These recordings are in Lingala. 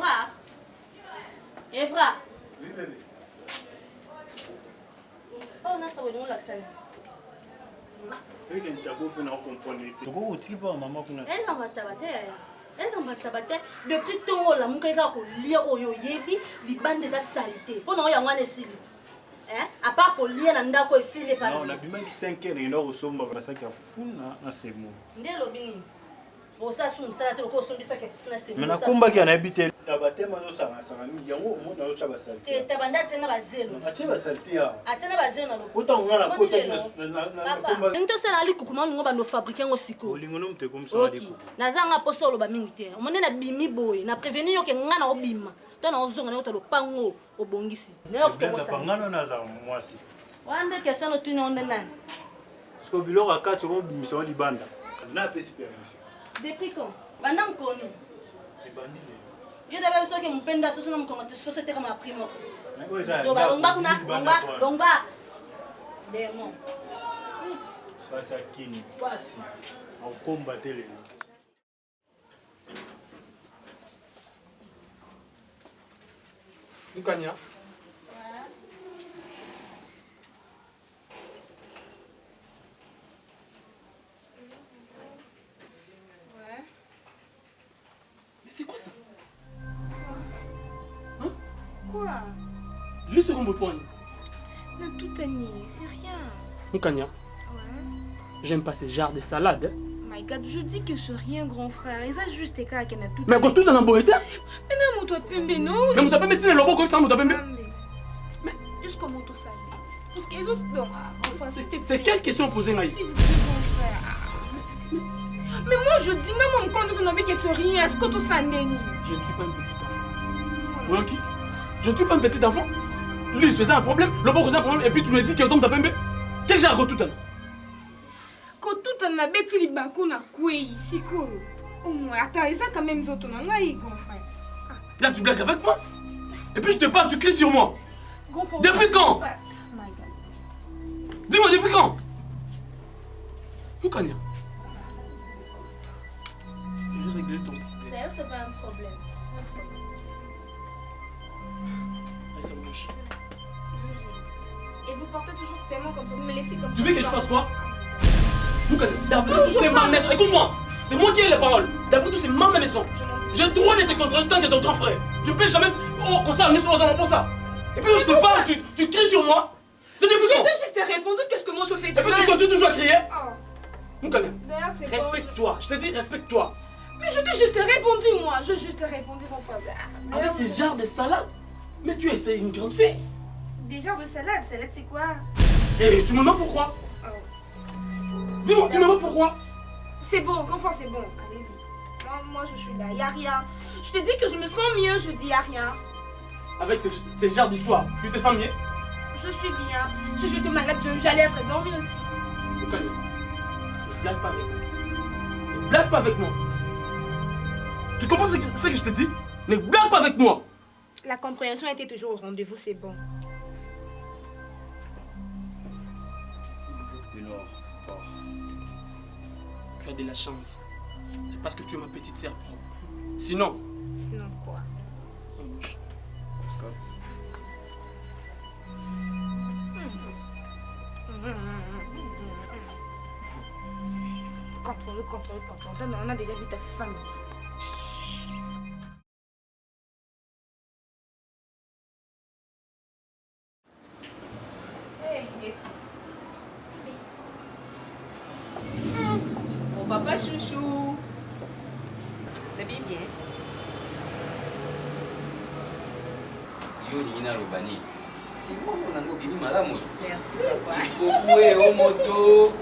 Evra. Evra. Oui, bébé. Oh, on a ça, on l'a ça. Elle ne va tabater. Elle va tabater. Depuis ton la moukaïka ko lia oyo yebi, li bande des saletés. Pour nous, il y a un silite. Hein? À part qu'on lia nanda ko ici les parents. Non, on a bien 5 heures et on a somba parce qu'il y a fou na c'est bon. Ndé lobini. Bon ça sous ça te ko sombi ça que fou na c'est bon. Mais na combat qui en habité. Tabater mazo ça yango mo na ocha basalite. Et tabanda tena ba zelo. Ache basalite ya. Atena ba zelo na lo. Autant on a la côte na combat. Nto sala ali kukuma ngo ba no fabriquer ngo siko. Olingo no mte comme ça ali ko. Nazanga postolo ba mingi te. Omone na bimi boy, na prévenir yo ke ngana obima. Tona ozonga na to pango obongisi. Ne ko ça ngana na za mwasi. Wande question no tuni onde nani. Parce que biloko akati ko bimisa wa libanda. Na pesi permission. Depuis quand? Banda mkoni. Yo d'abord so ke mpenda so na mkongote société comme primo. So ba longba kuna, longba. Demo. Passa kini, passe ao combater ele. Nkanya. C'est quoi ça? Hein? Quoi? Le second point. Non, tout Annie, c'est rien. Nkanya. Ouais. J'aime pas ce genre de salade. Oh my god, je dis que c'est rien, grand frère. Et ça, juste tes cas qui n'a tout. Mais quand tout en a beau été. Mais non, mon toi pembe, non? Mais vous avez mis le lobo comme ça, vous avez mis. Mais jusqu'au mot tout ça. Parce qu'ils ont. Non, c'est quelle question posée, Naï? S'il vous plaît, grand frère. Mais moi, je dis, non, mon compte de nos que c'est rien. Est-ce que tout ça n'est ni? Je ne suis pas une petite enfant. Oui, ok? Je ne suis pas une petite enfant. Lui, il faisait un problème, le bon faisait un problème, et puis tu me dis que les hommes t'appellent. Quel genre de tout un? Quand tout un a bêti les bacons à coué ici, quoi. Au moins, attends, et ça, quand même, autres, on a eu, grand frère. Là, tu blagues avec moi? Et puis je te parle, tu cries sur moi. Depuis quand? Dis-moi, depuis quand? Où Kanya? Je vais régler ton problème. D'ailleurs, c'est pas un problème. Allez, ça bouge. Et vous portez toujours ces mots comme ça, vous me laissez comme ça. Tu veux que je fasse quoi? D'après tout, c'est ma maison. Écoute-moi, c'est moi qui ai les paroles. D'après tout, c'est ma maison. J'ai le droit d'être contrôlé tant que ton grand frère. Tu peux jamais. Oh, comme ça, nous sommes ensemble pour ça. Et puis, je te parle, tu cries sur moi. C'est depuis quand? Je t'ai juste répondu, qu'est-ce que moi je fais de Et puis, tu continues toujours à crier. D'ailleurs, c'est bon. Respecte-toi, je te dis, respecte-toi. Mais je t'ai juste répondu, moi. Je juste répondu, mon frère. Avec tes genres de salade. Mais tu essaies une grande fille. Des genres de salade, c'est quoi? Et tu me mens pourquoi? Dis-moi, tu me mens pourquoi? C'est bon, grand frère, c'est bon. Allez-y. Moi, je suis là, y a rien. Je te dis que je me sens mieux, je dis y a rien. Avec ces genres d'histoire, tu te sens mieux? Je suis bien. Si j'étais malade, j'allais être dormir aussi. Ne blague pas avec moi. Ne blague pas avec moi. Tu comprends ce que je te dis? Ne blague pas avec moi. La compréhension était toujours au rendez-vous, c'est bon. Tu as de la chance. C'est parce que tu es ma petite sœur propre. Sinon... Sinon quoi? On bouge. On se casse. Contrôle. On a déjà vu ta famille. Mon papa chouchou. T'habilles bien. Yo ningina lobani. Si moi mon ango bimi malamu. Merci papa. Il faut couer au moto.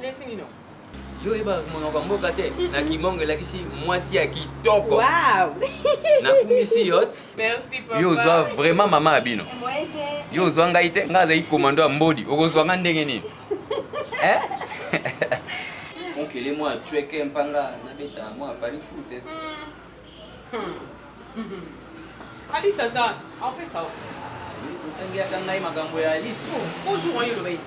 Laisse Nino. Yo eba mon mboka te na kimongo lakisi mwasi ya kitoko. Waouh. Na kumisi yote. Merci papa. Yo zwa vraiment mama abino. Moi bien. Yo zwa ngai te ngaza yi commando mbodi. Okozwa nga ndenge nini? Eh? Onkele moi tueke mpanga na beta moi pari foot. Alice ça. Après ça. Utangia ngai magambo ya Alice. Bonjour yo lobai.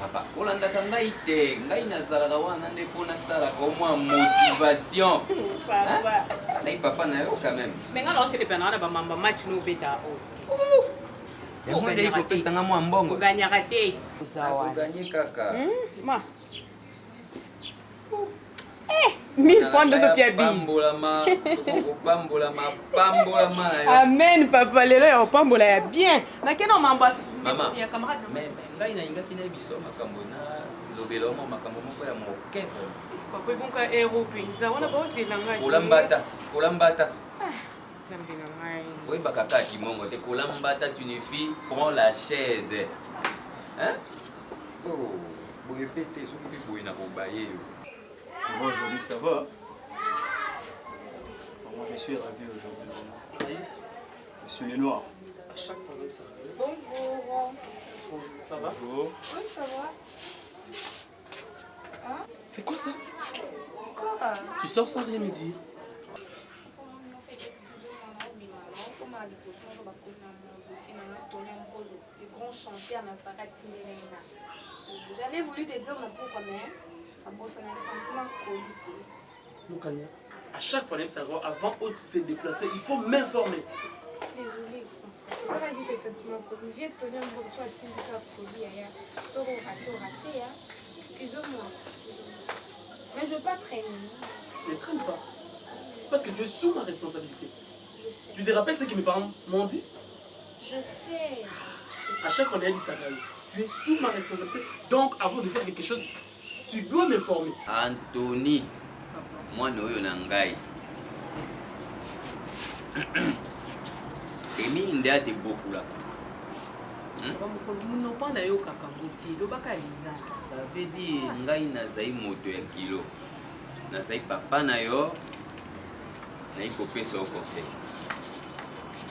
Papa, olandaka ngai te, ngai nazalaka wana nde mpo nasalaka au moins motivation. Papa. nayi papa na yo quand même. Mais ngana osele pena na ba mamba match no beta o. Yango nde ikopesanga mwa mbongo. Oganyaka te. Oganye kaka. Ma. 1000 francs de ce pied bis. Pambolama. Amen papa lelo ya pambola ya bien. Nakena mamba Mama. ya camarade. Mais ngai na ingaki na biso makambo na lobelo mo makambo moko ya moke. Papa bonka héros pinza. Wana ba osela ngai. Kolambata. Zambi na ngai. Oui, bakaka kimongo te kolambata signifie prends la chaise. Hein? Oh, boye pété, soki boye na kobaye. Tu vois, aujourd'hui, ça va. Moi, je suis ravi aujourd'hui. Raïs, Monsieur Lenoir. à chaque fois même ça. Bonjour. Bonjour, ça va? Bonjour. Oui, ça va. C'est quoi ça? Quoi? Tu sors sans rien me dire. J'avais voulu te dire mon pourquoi, mais ça n'a sentiment qualité. Moukania, à chaque fois même ça va, avant de se déplacer, il faut m'informer. Désolée. C'est pas juste des sentiments qualité. Je viens de tenir un peu soit typique produit ailleurs. Soit raté, hein. Excuse-moi. Mais je veux pas traîner. Ne traîne pas. Parce que tu es sous ma responsabilité. Je sais. Tu te rappelles ce que mes parents m'ont dit? Je sais. À chaque fois, on a dit ça. Tu es sous ma responsabilité. Donc, avant de faire quelque chose, tu dois m'informer. Anthony, moi noyo na ngai. Emi ndia te bokula. Ça veut dire ngai nazai moto ya kilo. Nazai papa na yo. Na ikopesa o conseil.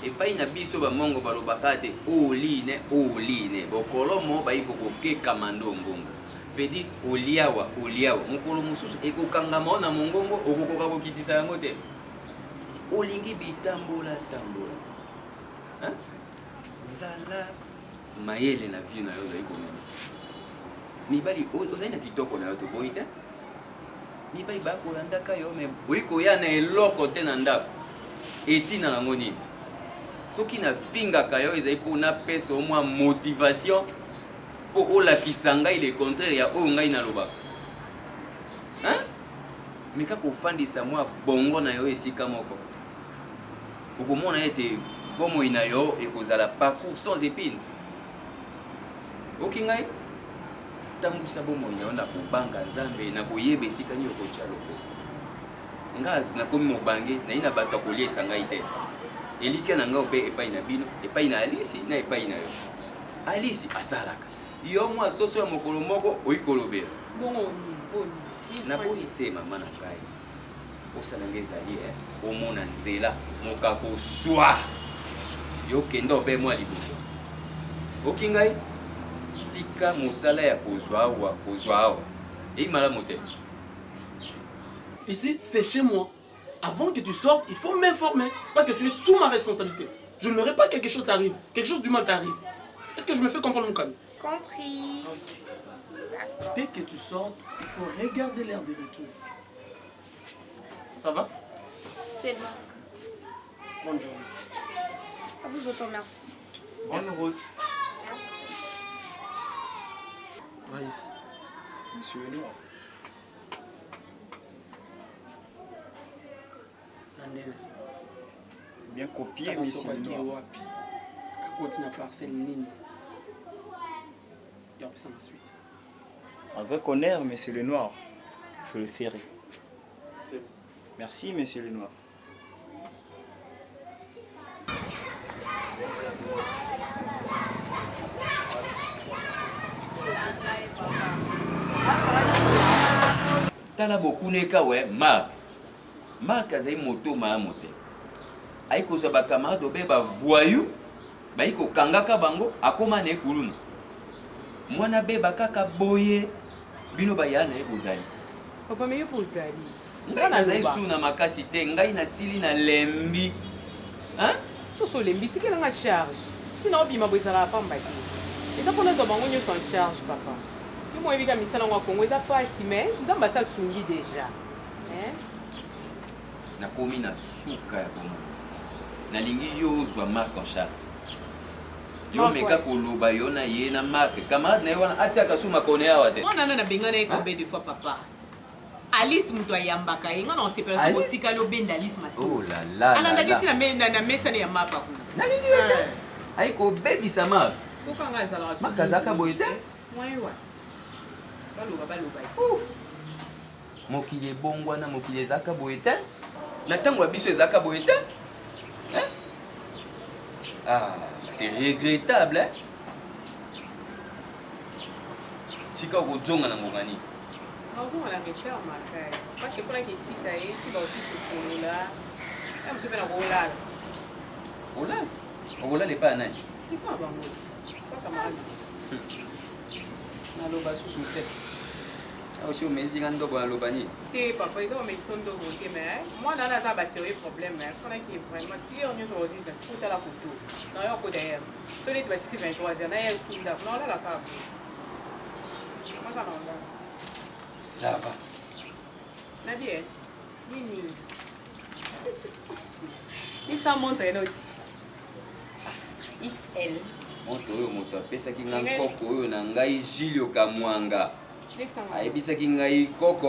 Epai na biso ba mongo balobaka te oline bokolo mo ba ikoko keka mando mbongo. Vedi oliawa mukolo mususu ekokangama na mongongo okokoka kokitisa yango te. Olingi bitambola. Hein? Zala mayele na vie na yo za ikomema. Mibali ozali na kitoko na yo to boite. Mibali ba kolanda ka yo me boiko ya na eloko te na ndako. Etina nango nini? Soki na finga kayo ezali pona pesa au moins motivation pour olakisa ngai le contraire ya oyo ngai nalobaka. Hein? Mais kaka ofandisa mwa bongo na yo esika moko. Okomona ete bomoi na yo ekozala parcours sans épine. Okingai tambusa bomoi na yo na kobanga nzambe na koyeba esika nini okotia loko. Ngazi na komi mobange na ina bato kolia ngai te. Elike na ngao pe epai na bino, epai na Alice na epai na yo. Alice asalaka. Yo mwa soso ya mokolo moko oikolobela. Bongo Na boite mama na ngai. Osala ngezali omona nzela mokako swa. Yo kendo pe mwa liboso. Okingai tika mosala ya kozwa awa. Et malamu te. Ici, c'est chez moi. Avant que tu sortes, il faut m'informer. Parce que tu es sous ma responsabilité. Je n'aimerais pas que quelque chose t'arrive. Quelque chose du mal t'arrive. Est-ce que je me fais comprendre mon calme? Compris. Dès que tu sortes, il faut regarder l'air de retour. Ça va? C'est bon. Bonne journée. À vous autres, merci. Bonne route. Raïs. Monsieur Lenoir. Bien copié, monsieur Lenoir. Continue à parcelle ligne. Et après ça ensuite. Avec honneur, monsieur Lenoir, je le ferai. C'est bon. Merci, monsieur Lenoir. Tala bokuneka we Marc azai moto ma mote. Aiko za ba camarade obe ba voyou. Ba iko kangaka bango akoma na ekulunu. Mwana beba kaka boye bino ba yana ebozali. Papa me yopozali. Ngai nazali suna makasi te ngai na sili na lembi. Hein? Soso lembi tikela nga charge. Tina obima bozala pamba ki. Eza pona zo bango nyonso en charge papa. Yo mo ebika misala ngwa Kongo eza pasi mais nzamba sa sungi déjà. Hein? nakomi na suka ya bomoi nalingi yo ozwa marque en charge yo meka koloba yo na ye na marque camarade na ye wana atiaka so makone awa te onana na benga na ye combien de fois papa Alice moto ayambaka ye nga na osepela so botikali obenda Alice mato alandaki ti na mesa ya mapa kuna nalingi yo te ayi kobebisa marque kokanga ezalaka marque azalaka boye te mwayewa baloba mokili ebongwana mokili ezalaka boye te na ntango ya biso ezalaka boye te c'est regrettable tika okozonga na ngongani nazonga na retard makasi parce que mpona ketika ye tika osi kosolola ya mosu mpe na kolala okolala epai ya nani epa bango kaka mali naloba susu te osi omesinga ndoko naloba nini te papa eza omekisa ndoko te mais mwana wana aza baserie problème mponaki vraiment tire nyonso ozisa sikotala koto na yo ko derrière so neti basiti 23 heures na ye esunda naolala kaka maka na onda ça va na bien nini isa montre enoti XL moto oyo moto apesaki nga nkoko oyo na ngai Julio Kamwanga ayebisaki ngai koko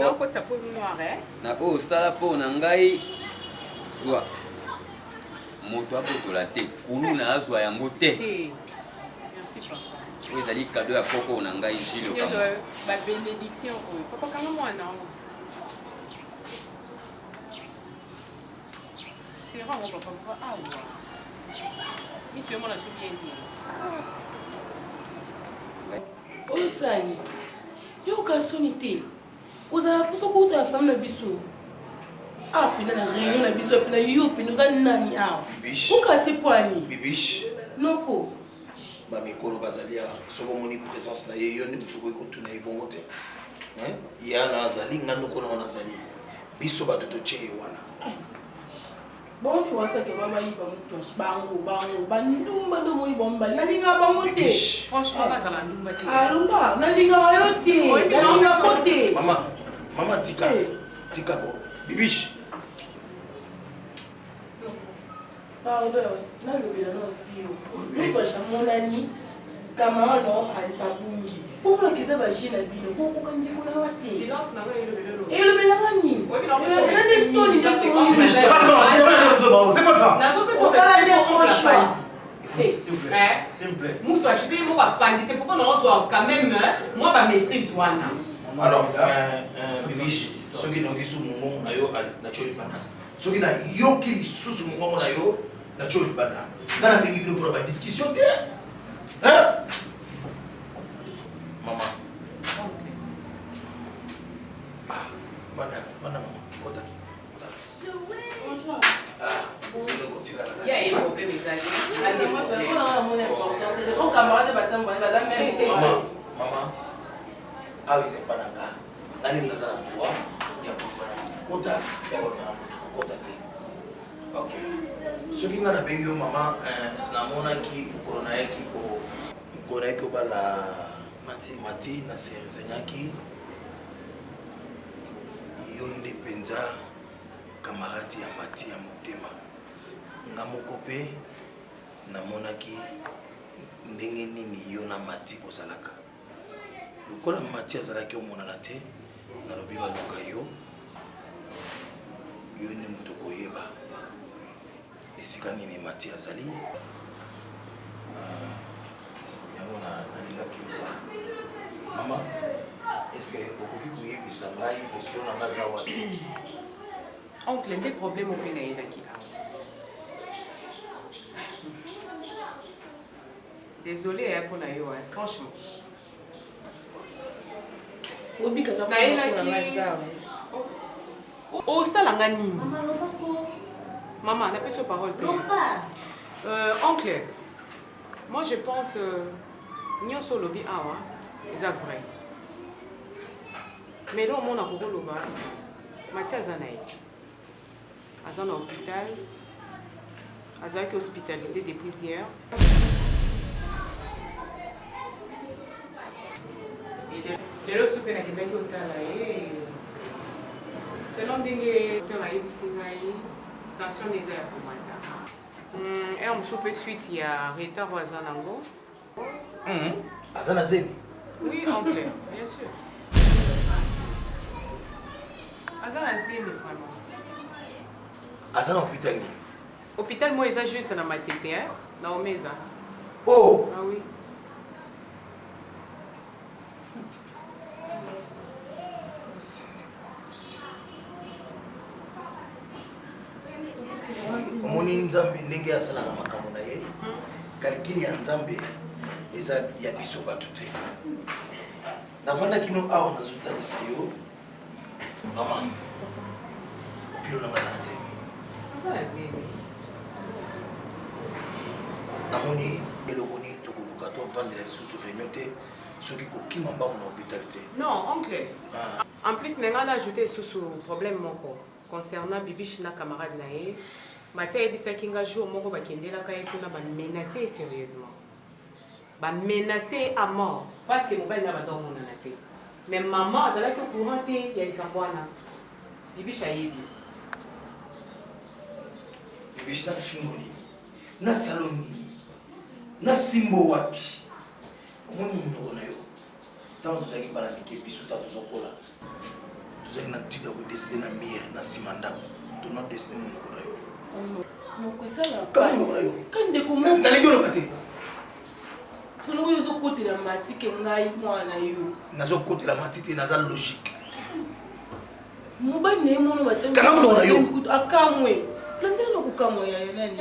na oyo osala mpo na ngai zwa moto abotola te kulu na azwa yango te oyo ezali kado ya koko na ngai Julio Kamwanga babénédiction oyo papa kanga mwana ango serango papa awa misi omona so bien te osani yoka soni te ozala mposo kouta ya femme na biso awa pena na réunion na biso pena yo pena oza nani awa oka te poani bibish noko bamikolo bazali awa soki omoni présence na ye yo nde motu okoki kotuna ye bongo te ye ana azali nga ndoko na wana azali biso bato totie ye wana bongo wasake babayiba motoshi bango bandumba nde omoni bango bali nalinga bango te franchement bazala ndumba te alumba nalingaka yo te nalingako te mama tikako bibish pardon nalobela no fio motosha monani kamano alipabungi omonakeza baje na bino bokoka ndeko na wa te elobelanga nini elobelanga soni osala nde franchement mutu achipe moko afandi c'est pourquoi naozwa quand même moi bamaîtrise wana alors bibish soki nayoki su mongongo na yo natio libanda soki nayoki lisusu mongongo na yo natio libanda nga nabengi bino mpona badiscussion te mama wana mama kota il y a un problème ezali mama awa eza epa na nga ngani naza na droit ya koloba na motu kota ya koloba na motu kokota te ok soki nga nabengi yo mama namonaki mokolo nayaki obala mati na senyaki yo nde mpenza kamaradi ya mati ya motema nga moko mpe namonaki ndenge nini yo na mati bozalaka lokola mati azalaki omonana te nalobi baluka yo nde moto koyeba esika nini mati azali yango nalingaki ozala mama eske okoki koyebisa ngai bokilo na nga za wapi oncle nde problème ope nayelaki awa désolé mpo na yo franchement osalanga nini maman napesi yo parole te oncle moi je pense nyonso olobi awa eza vrai mais lo omona kokoloba mati aza na ye aza na hôpital azalaki hospitalisé depuis hier lelo supe nakendaki otala ye selon ndenge docteur ayebisi ngai tension eza ya komata ere mosusu mpe suite ya retard oyo aza nango aza na zemi oui oncle bien sûr aza na zemi vraiment aza na hôpital nini hôpital moko eza juste na matete na omeza oh ah oui omoni nzambe ndenge asalaka makambo na ye kalikili ya nzambe eza ya biso bato te navandaki no awa nazotalisa yo mama okilo nanga aza na zemi namoni eloko nini tokoluka tovandela lisusu réunion te soki kokima mbango na hôpital te non oncle en plus nenga na ajouté susu problème moko concernant bibiche na camarade na ye Mathia ayebisaki nga jour moko bakendelaka ye kuna bamenace sérieusement bamenace à mort parce que mobali na badomonana te mais maman azalaki au courant te ya likambo wana bibiche ayebi bibiche na fingo nini na salon nini na simbo wapi omoni minoko na yo ntango tozalaki balandike biso ta tozokola tozalaki na tida kodeside na mire na nsima ndako tona deside monoko na yo nalingi oloba te soki oyo ozokotela matike ngai mwana yo nazokotela mati te naza logique mobali na ye mono kanga monoko na yo akamwe landela kokamwa ya nani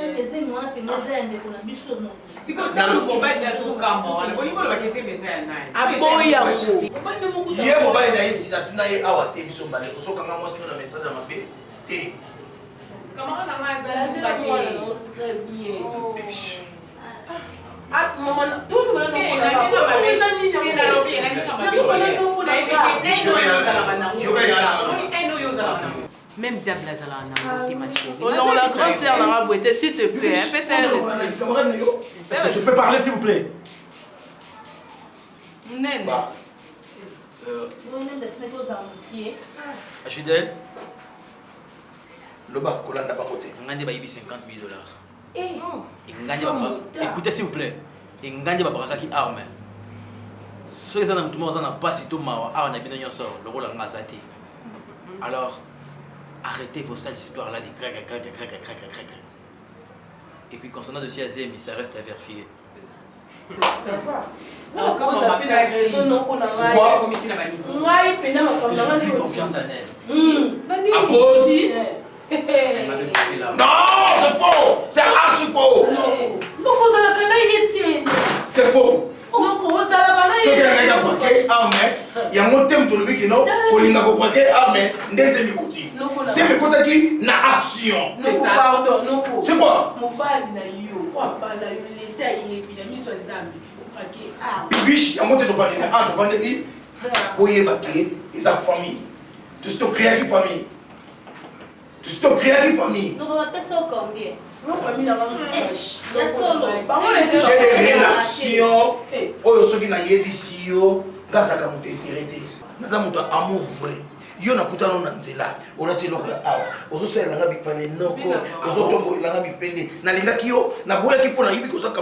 ye mobali na ye sila tuna ye awa te biso mbale osokanga mwasi no na message ya mabe te même diable azala na ma chérie. Oh non, la grande sœur n'a pas boité, s'il te plaît. Est-ce que je peux parler, s'il vous plaît? Nene. Fidèle. Loba, Kolanda Bakote. Ngande bayibi $50,000. Écoutez, s'il vous plaît. Ngande babakaki arme. Ceux qui sont dans pas si tout mawa, on a bien un sort, le rôle en azati. Alors, arrêtez vos sales histoires là, des crac. Et puis concernant le CSM, ça reste à vérifier. Ça va. Non, comment on appelle la raison non qu'on a confiance en elle. À cause. Non, c'est faux. C'est archi faux. C'est faux. Ce qui est braqué, amen. Il y a un thème de l'objet qui non, qu'on a braqué, amen. Deuxième écoute. C'est mes côtés qui n'a action. C'est ça. Pardon, non. C'est quoi? Mon père n'a eu, l'État il a mis son Zambie. Biche, il y a un mot de famille. Ah, de famille. Boye baké, ils ont famille. Tu sais créer qui famille. Tu sais créer qui famille. Donc on appelle ça combien? Nos familles n'ont pas de j'ai des relations. Oh, ceux qui n'ont pas ici, grâce à ce que tu as amour vrai. Yo na kutana na nzela olati loko ya awa ozoso ya langa bipale noko ozotombo langa bipende na lingaki yo na boya ki pona yibi koza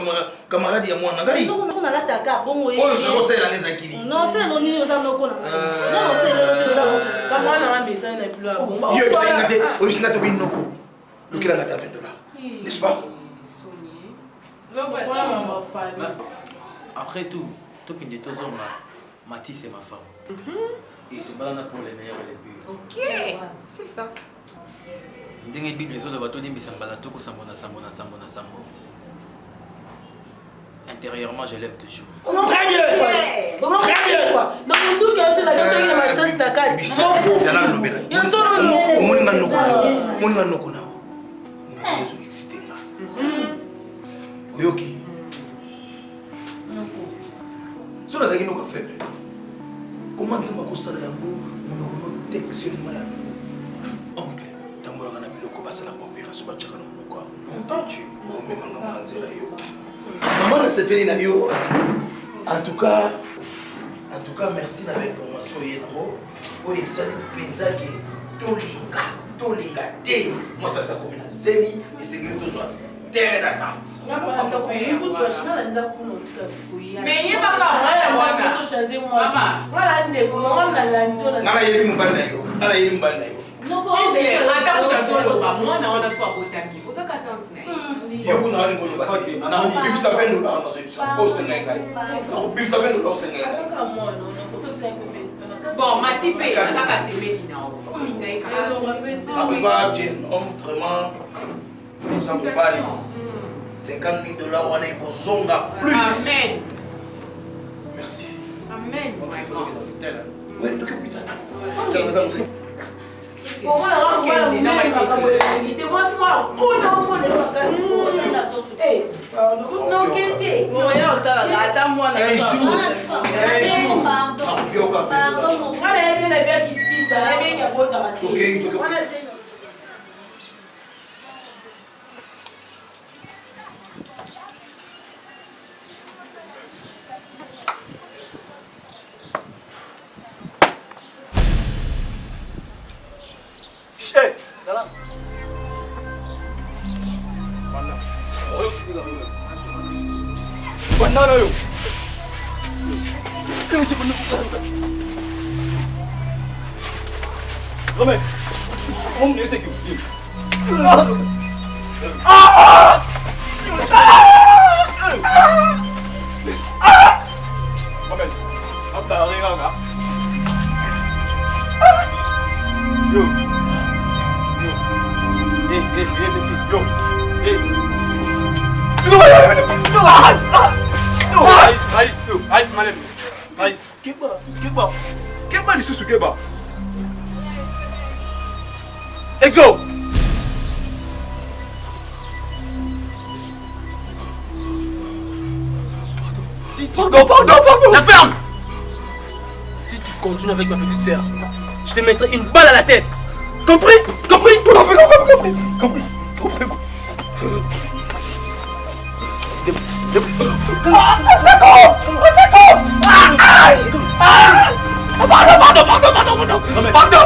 camarade ya mwana ngai noko na lataka bongo oyo zo sela ngeza kini non c'est lo ni oza noko na non c'est lo ni oza noko kama na message na plus bomba yo ngate oyo singa to bin noko lokila ngata $20 n'est-ce pas Après tout qui est aux hommes, Mathis c'est ma femme. Et tout le monde pour les meilleurs et les purs. Ok, c'est ça. Ndenge Bible les autres bateaux disent bisambala tout sambo. Intérieurement je l'aime toujours. Très bien. Très bien. Donc on dit que c'est la personne qui a ma sens la carte. Il y a son nom. Mon nga noko na. Mon excité nga. Oyoki. So na zaki noko faible. Comment ça m'a causé yango monoko textuellement yango. Oncle, tambola na biloko basala opération ba tchaka na monoko. Entendu. O même nga mona nzela yo. Maman na sepeli na yo. En tout cas merci na information yé nango. O esali penza ke tolinga te mwasi asakomi na zemi esengeli tozwa terrain d'attente. Mais il va pas ngana yebi mobali na yo ngana yebi mobali na yo yakuna wali ngoloba te nakobimisa $20 nazoyebisa osenga ngai nakobimisa $20 osenga ngai. Bon, Mati paye, ça casse les mecs tu es un homme vraiment nous avons pas $50,000 on est kosonga plus. Amen. Merci. Amen. Oui, tu es putain. Hey, salam. Mana? Oh, tu dah mula. Mana yo? Kau si penuh bukan? Ramai. Om ni sekyu. Ramai. Apa hari ngah? Yo. Monsieur. Yo. Ice, madame. Ice. Keba lisusu keba. Exo. Si tu pardon. La ferme. Si tu continues avec ma petite sœur, je te mettrai une balle à la tête. Compris? Compris? Compris. Pardon.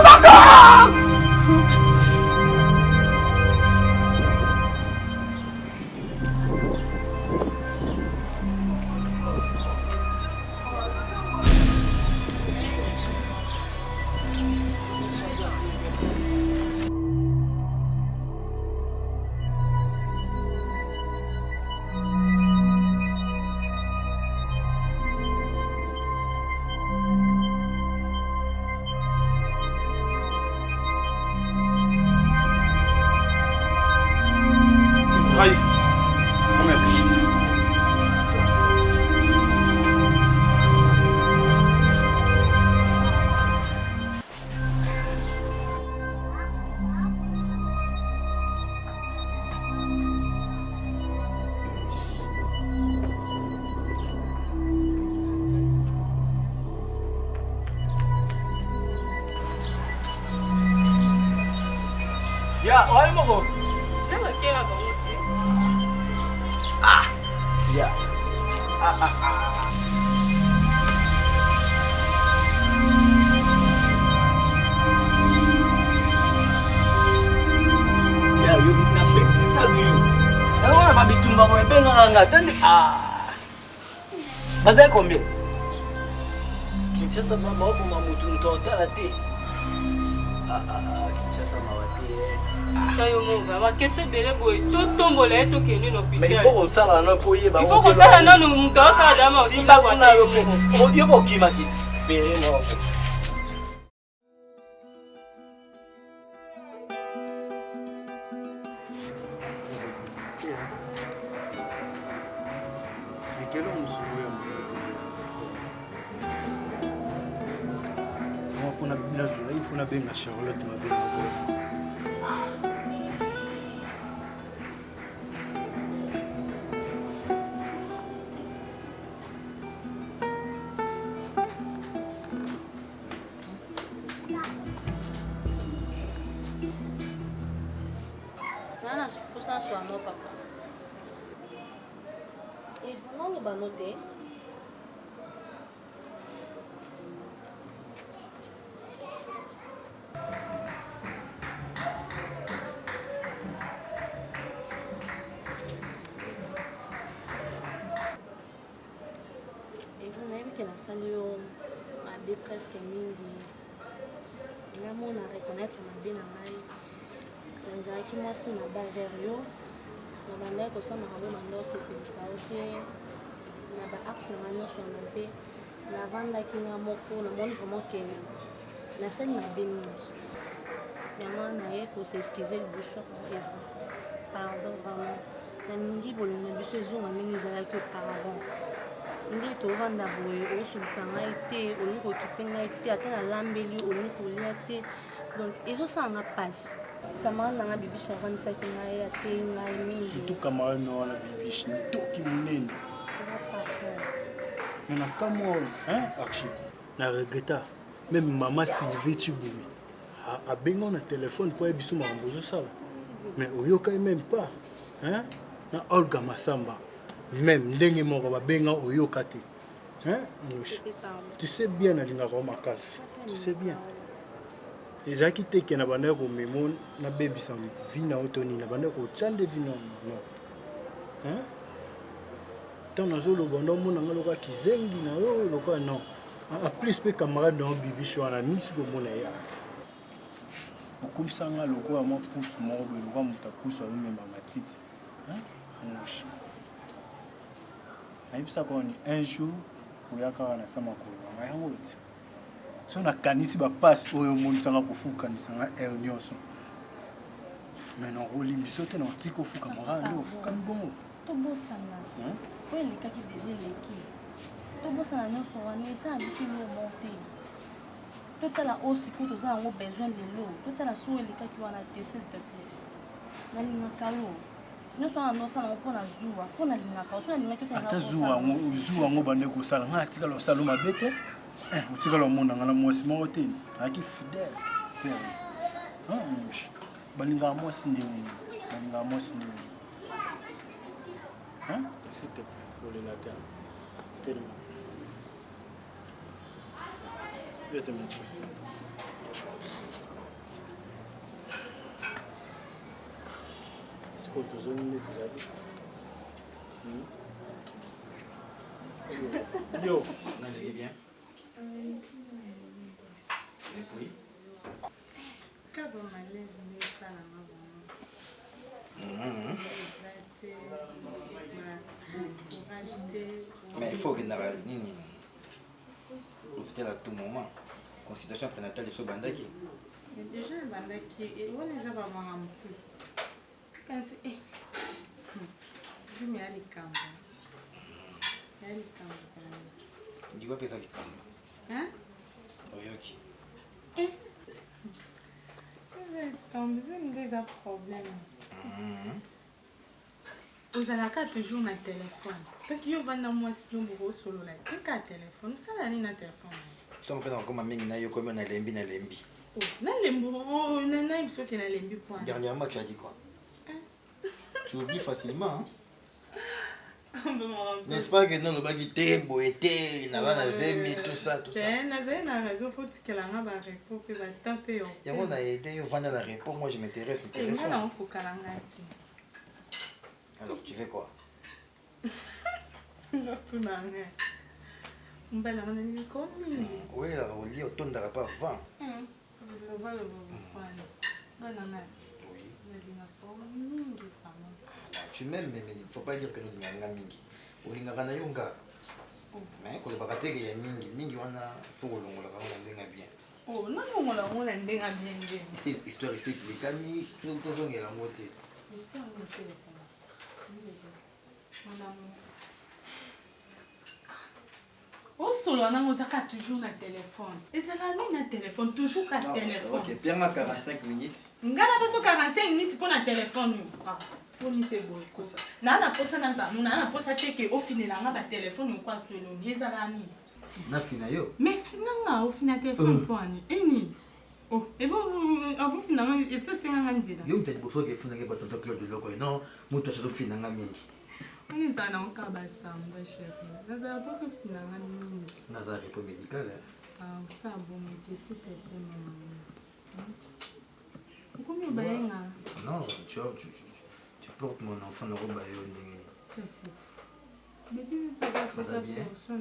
Ya, why mo ko? Ya. Ya, yo na pekisa kuyo. Naona mabitumba mo ebenga ngatani. Baza combien? Kinshasa mama obo mamutu ntotala te. Kinshasa mawate. Mais il faut qu'on s'en aille un peu. Il faut qu'on s'en aille un peu. Si pas qu'on a le peu. On dit pas qui m'a dit. Mais non. Il faut bien la Charlotte m'a bien. Nana posa swano papa. Et non le banoté. que la salle est presque mingi. Là, on a reconnaître ma bien à maille. Les gens qui m'ont si ma balle vers eux. La bande que ça m'a rendu ma noce et puis ça a été. La axe na mano sur ma paix. La vente qui m'a moko, le monde vraiment que la scène m'a bien mingi. Yaman na ye pour s'excuser le bouchon pardon vraiment. La ningi bolina biso ezonga ndenge ezalaki auparavant. Nde tovanda boye osolisa ngai te olingi kokipe ngai te ata nalambeli olingi kolia te donc ezosalanga mpasi camarade nanga bibiche avandisaki ngai ate ngai mingi surtout camarade na wana bibiche nitoki monene mais na kama oyo archi na regreta même mama Sylvie Chiboui abenga na téléphone po yebiso makambo ozosala mais oyokai même pas na Olga Massamba même ndenge moko babenga oyoka te tu sais bien nalingaka makasi tu sais bien ezalaki te ke na bandaki komemo nabebisa vi na yo to nini na bandaki kotya nde vi no ntango nazoloba nde omonanga lokola kizengi na yo lokola non en plus mpe camarade na yo bibiche wana mingi komona ya okomisanga lokola mwa pusu moko boye lokola moto apusu azomema matiti moshi nayebisaka oni un jour oya kaka na sa makolo nanga yango ti so nakanisi bapasi oyo omonisanga kofukanisanga aire nyonso mais nakolimbiso te na otika ofuka mara nde ofukami bongo tobosana oyo elekaki deja eleki tobosana nyonso wana esala biso lomo te totala oyo sikoyo toza yango besoin lelo totala so oyo elekaki wana te s'il te plaît nalingaka yo nyonso wana nosala yango mpona zuwa mpo nalingaka so nalingaki ata zuwa yango bande kosala ngai atikala osala mabe te otikala omonanga na mwasi moko te ayaki fidèle balingaka mwasi ndeni balingaka mwasi ndeni s'il te plaît olinga te telema yo te mokosi sikoyo tozongi nde tozali yo naleki bien et puis kaba malaise nesalanga mais il faut okendaka nini hôpital à tout moment consultation prénatale eso bandaki déjà ebandaki wana eza bamanga mosusu kasi zimi ya likambo ndiko mpe eza likambo oyoki eza likambo zimi nde eza problème ozalaka toujours na telefone toki yo vanda mwasi mpe mboko osolola te ka telefone osala nini na telefone ntango mpe nakokoma mingi na yo komi nalembi nayebi soki nalembi point dernièrement tu as dit quoi tu oublies facilement n'est-ce pas que nalobaki te boye te naza na zemi tout ça nazali na raison fo tikelanga barepo mpe batemp mpe yo yango na ede yo vanda na repo moi je m'intéresse le téléphone nga naokokalanga te alors tu fais quoi natunanga mbelanga nalingi komingi oyelaka kolia otondaka pa avant tu m'aimes mais il faut pas dire que nolingaka mingi olingaka na yo nga mais kolobaka teke ya mingi wana faut kolongolaka ngo na ndenge bien nalongola ngo na ndenge bien nde histoire esi lekami tozongela ngo te osolola nango ozaka toujours na telefone ezala nini na telefone toujours ka telefone ok pianga 45 minutes ngana biso 45 minutes mpo na telefone poni te boye naa na posa na zanu naa na posa teke ofinelanga batelefone okwasoloni ezala nini nafina yo mais finanga ofina telefone mpo ani enini ebo avofinanga esosenganga nzela yo mutali boso oke efinanga batonto claude loko non moto azofinanga mingi onezala nango kaka basamba chéri nazala mposo ofinanga mingi naza repo médical ça bon te s'il te plaît maman okomi obayenga non tu portes mon enfant nakoba yo ndenge bébé pas ça faire son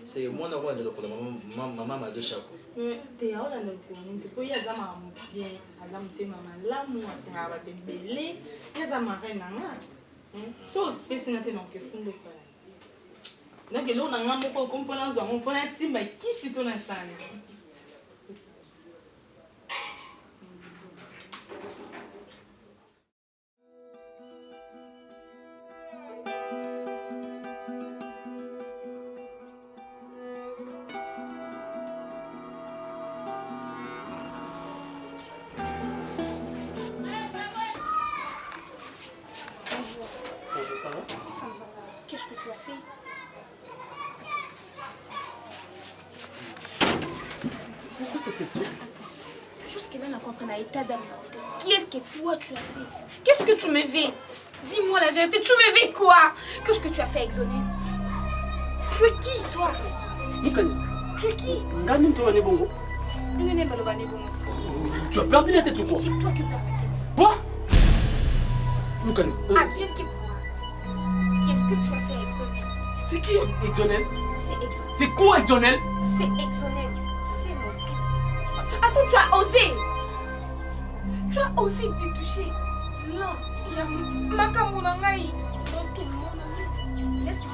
C'est moi qui ai maman m'a deux chapeaux. T'es à la commune, tu peux y aller à bien, à la maman, là, moi, c'est à la bébé, il y a ma reine, chose spéciale dans le fond de quoi. Donc, là, on a un mot component, on fait un signe, mais qui s'y tourne instant? Ça va? Ça va. Qu'est-ce que tu as fait? Pourquoi cette question? Jusque-là, on a compris un état d'âme. Qu'est-ce que toi tu as fait? Qu'est-ce que tu me fais? Dis-moi la vérité, tu me fais quoi? Qu'est-ce que tu as fait, Exonel? Tu es qui, toi? Mukani. Tu es qui? Ngani toi ne bongo. Tu as perdu la tête ou quoi? C'est toi qui perds la tête. Quoi? Mukani. Advienne que quoi? Qu'est-ce que tu as fait, Exonel? C'est qui Exonel? C'est Exonel. C'est quoi Exonel? C'est Exonel. C'est mon tour. Attends, tu as osé. Tu as osé te toucher. Non, il y a Makamunangai. Laisse-moi.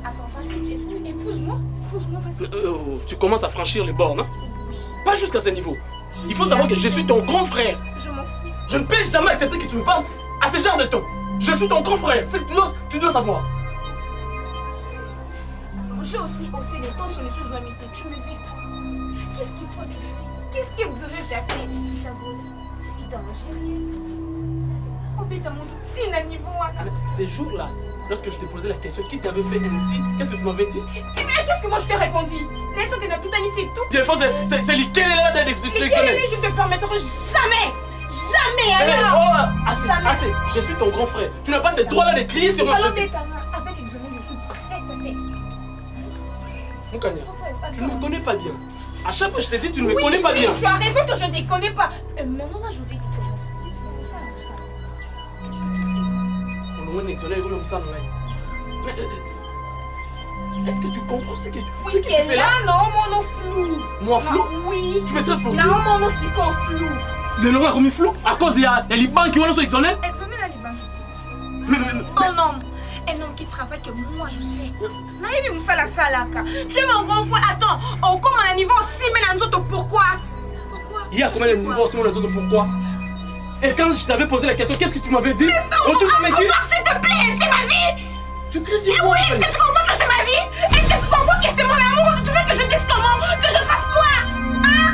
Attends, vas-y, épouse-moi. Épouse-moi, vas-y. Tu commences à franchir les bornes, hein? Oui. Pas jusqu'à ce niveau. Il faut savoir que je suis ton grand frère. Je m'en fous. Je ne peux jamais accepter que tu me parles à ce genre de ton. Je suis ton grand frère. C'est que tu dois savoir. J'ai aussi osé les tons sur les choses joignité. Tu me fais quoi? Qu'est-ce que toi tu fais? Qu'est-ce que Exonel t'a fait? Il t'a volé. Il t'a mangé rien. Oh, mais t'as mon signe à niveau. Ces jours-là, lorsque je t'ai posé la question, qui t'avait fait ainsi? Qu'est-ce que tu m'avais dit? Qu'est-ce que moi je t'ai répondu? Laisse que n'a tout ani, c'est tout. Des fois, c'est l'Ikélé d'Exonel. Je ne te permettrai jamais. Jamais, alors. Oh, assez. Je suis ton grand frère. Tu n'as pas ce droit-là de crier sur moi. Avec Exonel, je suis prête à faire. Mukanya, tu ne me connais pas bien. À chaque fois, je te dis, tu ne me connais pas bien. Tu as raison que je ne te connais pas. Maintenant, là, je vais te connaître. C'est ça. Qu'est-ce que tu fais? On est Exonel, il est ça, est-ce que tu comprends ce que tu fais là? Non, mon flou. Moi flou? Oui. Tu me traites pour qui? Non, mon c'est quoi flou? Le nom a remis flou à cause il y a les Libans qui ont sur Exonel? Exonel a Liban. Un homme qui travaille que moi je sais. Naïbi Moussala Salaka. Tu es mon grand frère. Attends, on commence à un niveau aussi, mais dans autres, pourquoi? Il y a combien de niveaux aussi, mais dans autres, pourquoi? Et quand je t'avais posé la question, qu'est-ce que tu m'avais dit? Retourne à mes yeux. S'il te plaît, c'est ma vie. Tu cries sur moi. Oui, est-ce que tu comprends que c'est ma vie? Est-ce que tu comprends que c'est mon amour? Tu veux que je dise comment? Que je fasse quoi? Hein?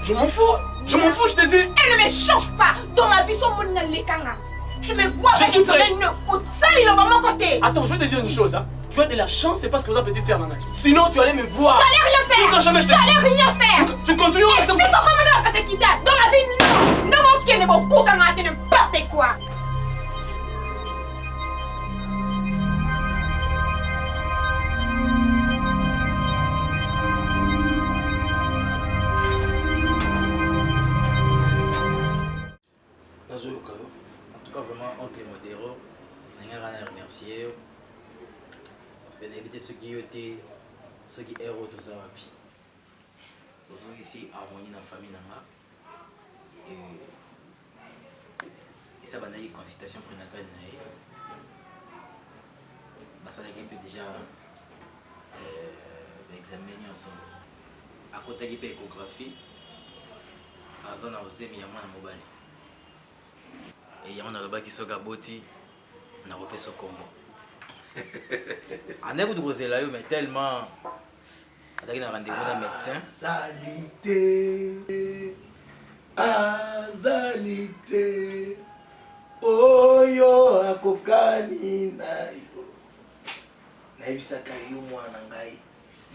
Je m'en fous, je te dis. Elle ne me change pas. Dans ma vie, son monde n'a l'écanga. Tu me vois avec une mon côté. Attends, je vais te dire une chose. Hein. Tu as de la chance, c'est parce que vous avez petite Nana. Sinon, tu allais me voir. Tu allais rien faire. Tu allais rien faire. Tu continues à rester. C'est ton commandant à Patakita. Dans ma vie, non. Non, mon qui n'est pas beaucoup quand on n'importe quoi. En tout cas, vraiment, oncle Modero, je vais remercier. Parce que d'habitude, ceux qui étaient, ceux qui héros de Zawapi. Nous sommes ici, harmonie dans la famille. Et ça va être une consultation prénatale. Ça peut déjà examiner ensemble. À côté de l'échographie, à la zone où il y a un mobile. Et il y a un album qui est boti, on a repris ce combo. On a eu de là, mais tellement. On a eu un rendez-vous d'un médecin. Azalité. Oyo akokani na yo. Naibisaka yo mwana ngai.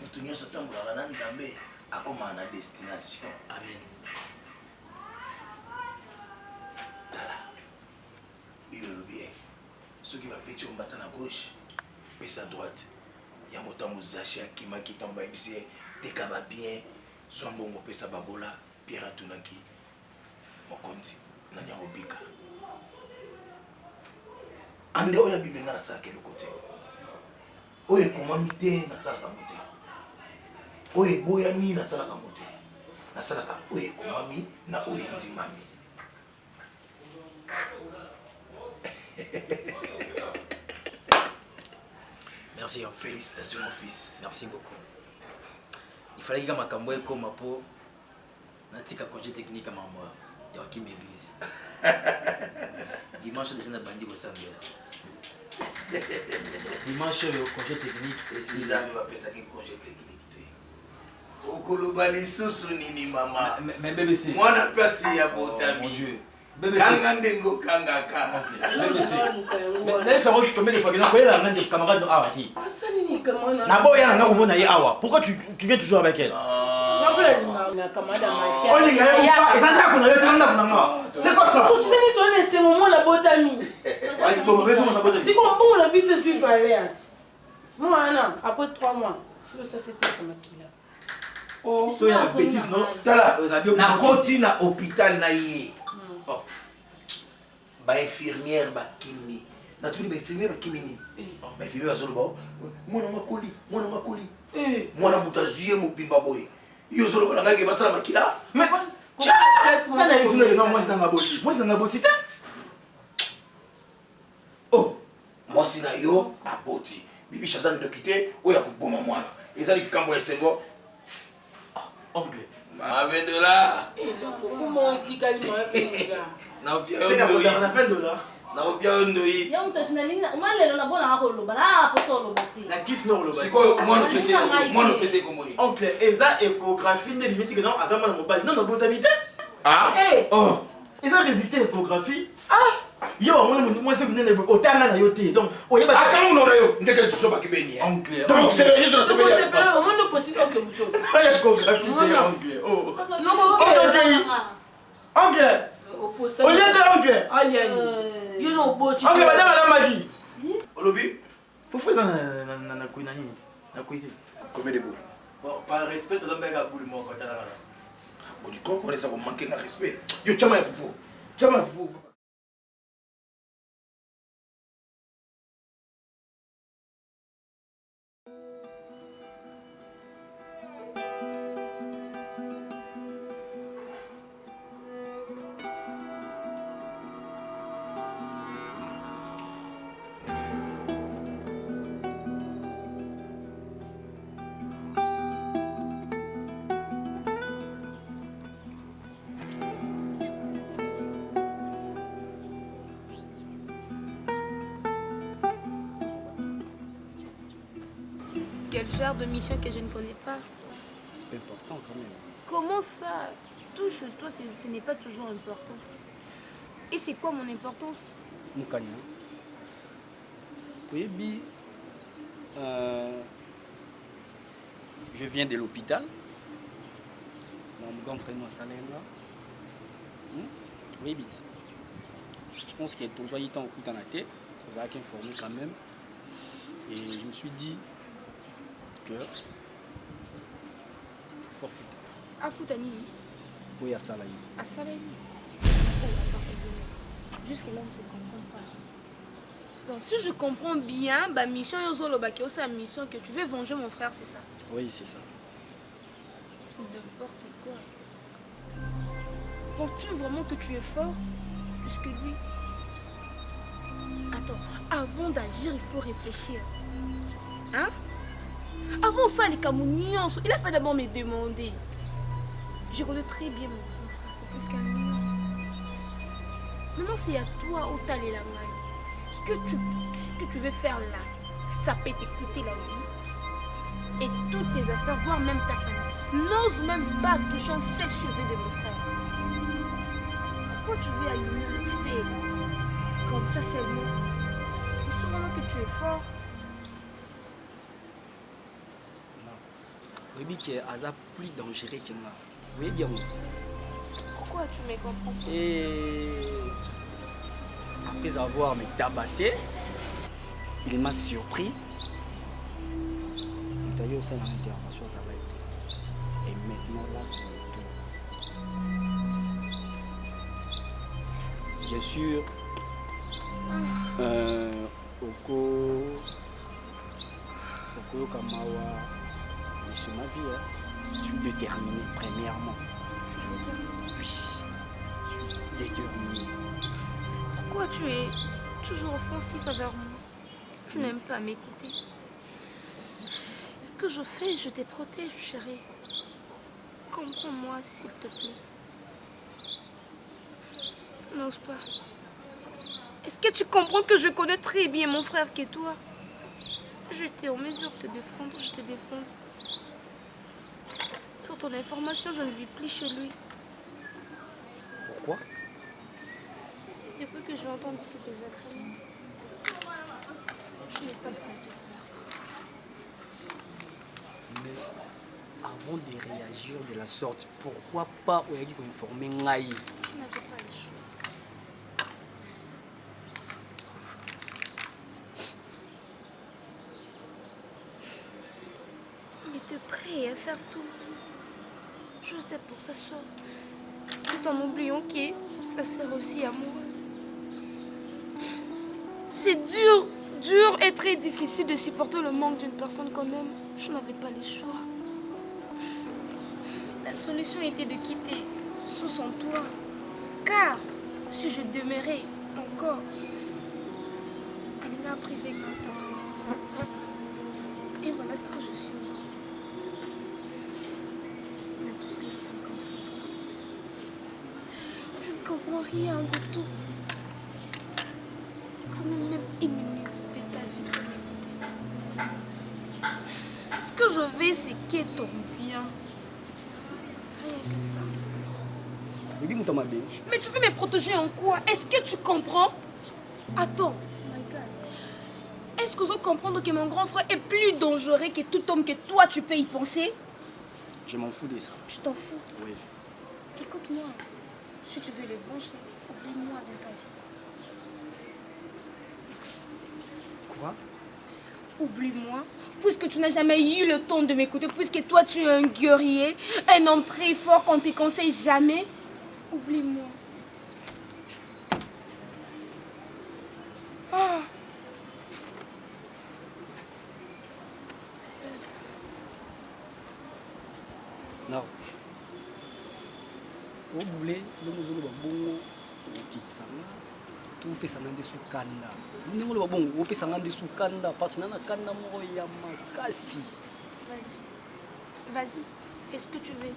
Mutu nyonso tambolaka na Nzambe akoma na destination. Amen. Ceux qui va péter au matin à gauche, pèse à droite. Il y a autant de Zachi qui m'a quitté en bas, des cabas bien, soit bon, on pèse à Babola, Pierre Atunaki, mon conti, Nanya Robika. En dehors, il y a Bible dans ça, quel côté. Oye, comment mité, na sala kamote. Oye, boyami, na sala kamote. Na sala ka, oye, komami, na oye, ndimami. Merci. Félicitations mon fils. Merci beaucoup. Il fallait que ma camboie comme ma peau. Natika congé technique à ma moi. Il y a qui m'église. Dimanche les gens ont bandit au samedi. Dimanche congé technique et si Nzambe va penser que congé technique. Okoloba lisusu nini mama. Mais bébé c'est. Moi na place ya botami. Mon Dieu. Kanga ndengo kanga ka. D'ailleurs, ça roche combien de fois que nous voyons la camarade de Awa qui. Nabo ya na ngomona ye Awa. Pourquoi tu viens toujours avec elle? Na camarade Mathia. On est là, et ça n'a pas de c'est quoi ça? Tu sais ni toi c'est moment la botami. C'est comme bon la bise suit Valéat. Moi non, après 3 mois. Ça c'était comme qui là. Oh, so ya bêtise non. Tala, na koti na hôpital na yé. Ba infirmière ba kimi. Na tuli ba infirmière ba kimi ni. Ba infirmière ba zolo ba. Mwana makoli, mwana makoli. Mwana mutazuye mobimba boy. Yo zolo ba ngaki ba sala makila. Mais na isu le non moi c'est dans ma boti. Moi c'est dans ma boti ta. Oh, moi c'est na yo a boti. Bibi Shazan de quitter, oya ko boma mwana. Ezali kambo esengo. Oncle. $20. Comment on dit calme Na bien c'est $1. na $20. Na bien $1. Ya mtashindalinga umale na bona ngako loba na poto loba te. Na kiss no loba. Siko moi no pese komoni. Oncle, eza échographie ne bimisi que non azama na mobile. Non na botamité. Ah. Oh. Eza résultat échographie. Ah. Yo moi c'est venir otanga na yote. Donc oyeba Aka mu yo ndeke so ba kibeni. Oncle. Donc c'est le nizo c'est pas au monde petit oncle muso. Échographie oncle. Oh. Non Oncle. Oye de oncle. Aïe. Yo no boti. Oncle madame Magi. Olobi. Faut faire na kuina nini? Na kuisi. Combien de boules? Bon, par respect de l'homme à boule mon pote. Bon, du coup, on est ça pour manquer de respect. Yo chama fufu. Chama fufu. Quel genre de mission que je ne connais pas? C'est important quand même. Comment ça? Tout chez toi, ce n'est pas toujours important. Et c'est quoi mon importance? Moukania. Oui, je viens de l'hôpital. Mon grand frère m'a salé là. Oui, bit. Je pense qu'il y a toujours eu temps au coup dans la tête. Vous avez informé quand même. Et je me suis dit que il faut foutre. À Foutani? Oui, à Salaï. À Salaï? Oh, attends, jusque-là, on ne se comprend pas. Donc, si je comprends bien, ma mission, c'est la mission que tu veux venger mon frère, c'est ça? Oui, c'est ça. N'importe quoi. Penses-tu vraiment que tu es fort plus que lui? Attends, avant d'agir, il faut réfléchir. Hein? Avant ça, les Camounions, il a fait d'abord me demander. Je connais très bien mon grand frère, c'est plus qu'un million. Maintenant, c'est à toi où t'allais la main. Ce que tu veux faire là, ça peut t'écouter la vie et toutes tes affaires, voire même ta famille. N'ose même pas toucher un seul cheveu de mon frère. Pourquoi tu veux allumer le feu comme ça seulement? Je suis vraiment que tu es fort. Oui, qui est plus dangereux que moi. Oui, bien. Pourquoi tu me comprends pas? Et après avoir me tabassé, Il m'a surpris. D'ailleurs, ça, l'intervention, ça va être. Et maintenant, là, c'est le tour. Bien sûr, Oko Kamawa, c'est ma vie. Hein. Je suis déterminé, premièrement. Oui, je suis déterminé. Pourquoi tu es toujours offensif envers moi? Tu n'aimes pas m'écouter. Ce que je fais, je te protège, chérie. Comprends-moi, s'il te plaît. N'ose pas. Est-ce que tu comprends que je connais très bien mon frère que toi? J'étais en mesure de te défendre, je te défonce. Pour ton information, je ne vis plus chez lui. Pourquoi? Depuis que je l'ai entendu ces désagréments, je n'ai pas fait de peur. Mais avant de réagir de la sorte, pourquoi pas informer Ngaï? Je n'avais pas le choix. Il était prêt à faire tout, juste pour sa soeur, tout en oubliant que sa sœur aussi amoureuse. C'est dur et très difficile de supporter le manque d'une personne qu'on aime. Je n'avais pas le choix. La solution était de quitter sous son toit. Car si je demeurais encore, Alina a privé de ta présence. Et voilà ce que je suis aujourd'hui. Mais tout cela, tu ne comprends pas. Tu ne comprends rien du tout. Ce n'est même une minute de ta vie de m'écouter. Ce que je veux, c'est que ton bien. Rien que ça. Mais tu veux me protéger en quoi? Est-ce que tu comprends? Attends. Est-ce que je dois comprendre que mon grand frère est plus dangereux que tout homme que toi tu peux y penser? Je m'en fous de ça. Tu t'en fous? Oui. Écoute-moi. Si tu veux le venger, oublie-moi dans ta vie. Quoi? Oublie-moi, puisque tu n'as jamais eu le temps de m'écouter, puisque toi tu es un guerrier, un homme très fort qu'on ne te conseille jamais. Oublie-moi. Ah. Non. Vous voulez le mouvement de bongo, pizza, tout peut s'en aller sous kanda. Nous ne voulons pas bon, vous peut s'en aller sous kanda parce que nous avons kanda moya makasi. Vas-y, vas-y, fais ce que tu veux.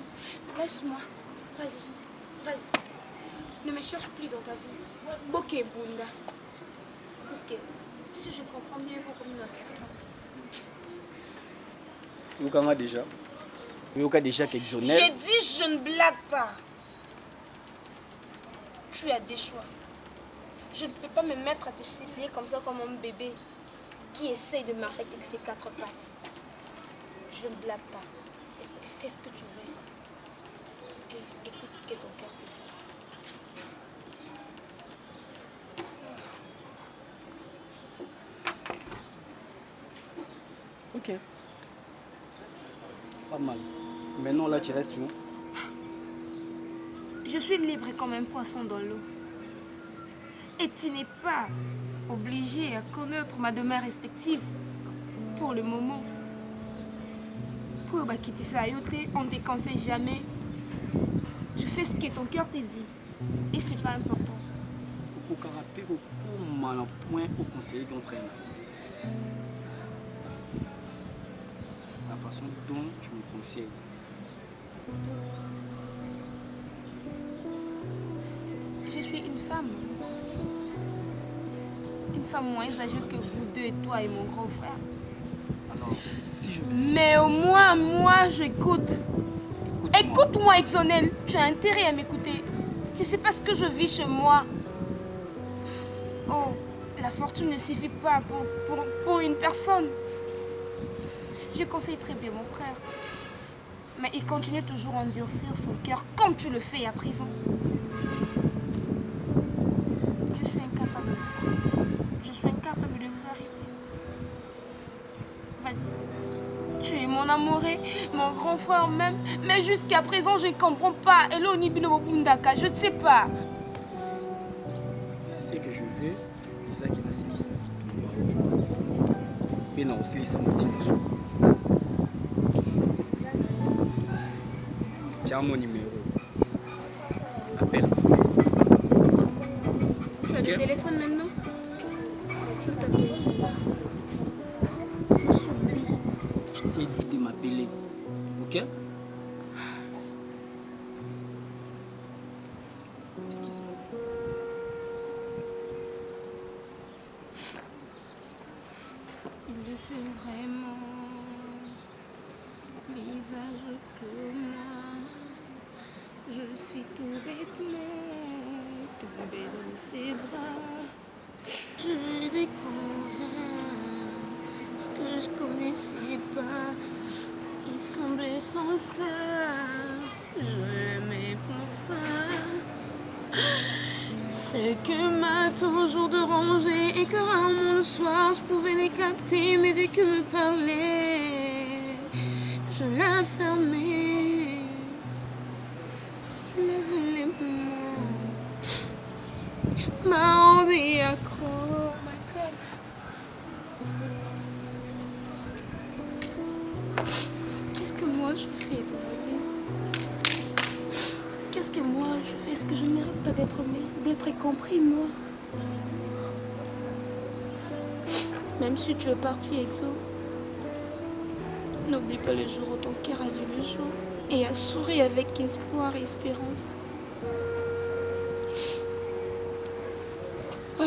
Laisse-moi, vas-y, vas-y. Ne me cherche plus dans ta vie. Boké Bunda. Parce que si je comprends bien, vous comme un assassin. Vous avez déjà. Vous avez déjà qu'exonère. J'ai dit je ne blague pas. Tu as des choix. Je ne peux pas me mettre à te supplier comme ça comme un bébé qui essaye de marcher avec ses quatre pattes. Je ne blague pas. Fais ce que tu veux. Et écoute ce que ton cœur te dit. Ok. Pas mal. Maintenant là tu restes où? Je suis libre comme un poisson dans l'eau. Et tu n'es pas obligé à connaître ma demeure respective pour le moment. Pour quitter ça, on ne te conseille jamais. Tu fais ce que ton cœur te dit. Et c'est pas important. Au carapé, au mal point au conseiller ton frère. La façon dont tu me conseilles. Je suis une femme. Une femme moins âgée que vous deux et toi et mon grand frère. Alors, si je... Mais au moins, moi, j'écoute. Écoute-moi, Exonel. Tu as intérêt à m'écouter. Tu sais pas ce que je vis chez moi. Oh, la fortune ne suffit pas pour une personne. Je conseille très bien mon frère. Mais il continue toujours à endurcir son cœur comme tu le fais à présent. Je suis incapable de faire ça. Je suis incapable de vous arrêter. vas-y. Tu es mon amouré, mon grand frère même, mais jusqu'à présent, je ne comprends pas. Hello, Nibino Bundaka, je ne sais pas. Ce que je veux, c'est ça qui est silisa. Et non, silisa motina souko. Tiens mon numéro. Appelle. Tu as le téléphone maintenant? Je ne t'appellerai pas. On s'oublie. Je t'ai dit de m'appeler. Ok? Excuse-moi. Il était vraiment visage que moi. Je suis tout bêtement tombée dans ses bras. Je découvrais ce que je connaissais pas. Il semblait sincère. Je l'aimais pour ça. Ce que m'a toujours dérangé et que rarement le soir je pouvais les capter, mais dès que me parlait, je la fermais. Il avait les mots, m'a rendu accro. Qu'est-ce que moi je fais de ma vie? Qu'est-ce que moi je fais? Est-ce que je ne mérite pas d'être aimé, d'être compris, moi? Même si tu es parti, Exo, n'oublie pas le jour où ton cœur a vu le jour et a souri avec espoir et espérance. Ah.